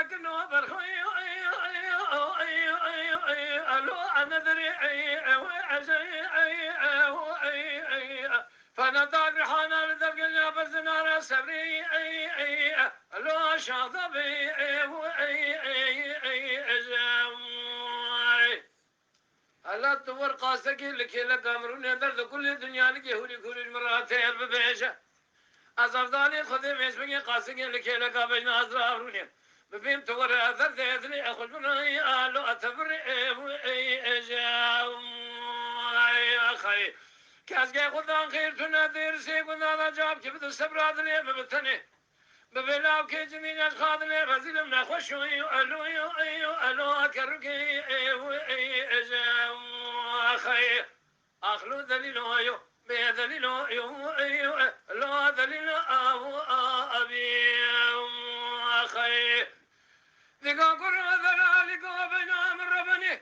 كنو برخوي الو انا دري فنضال رحانا لدرقنا بزنارا صبري الو شاطبي الله تور قاسك لك لك امرون درد كل الدنيا لك هوري كوري مرات ببيشه از افضل خودم اسمي قاسك لك لك بين ازراروني ببين تور اثر ذي اخذ من الو اتبر اخي كاسك خدان خير تنادير سي كنا جاب كيف الصبر لي ببتني ببلاو كي جميل خاض لي رزيل من خوش الو الو اكركي اخي اخلو دليل يو بدليل يو لا دليل ابي اخي لقا قرنا لقا بنا من ربني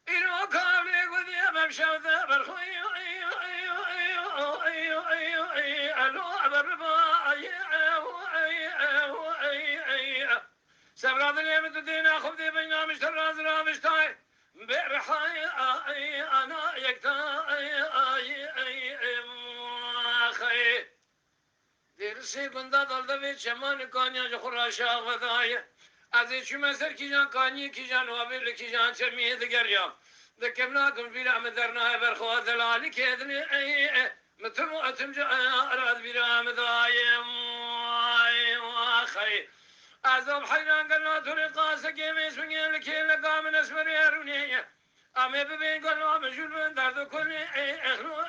إنو كابلي قدي بمشاو ذا بالخوي ألو أبربا سبراد اللي متدينا خبدي بينا مشتر رازنا مشتاي برحاي أنا يكتاي أخي درسي بندا دلدا بي چمان کانیا جو خراشا غدای از چما سر کی جان کانی کی جان و بل کی جان چمی دگر یا دکمنا کم بلا مدرنا برخوا دلالی کدنی متم اتم جو اراد بلا مدایم اخي ازم حيران قالنا طريقا سكيمي سوني لكي لقا من اسمر يروني امي ببين قالوا مجول من درد كل اخلو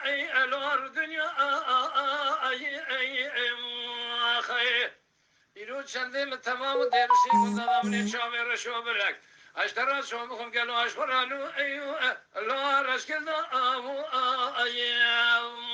الوار الدنيا اخي يرو چنده تمام درسي كنت من شامي رشو برك اشترى شو بخم قالوا اشخر الو لا رشكل ابو ايام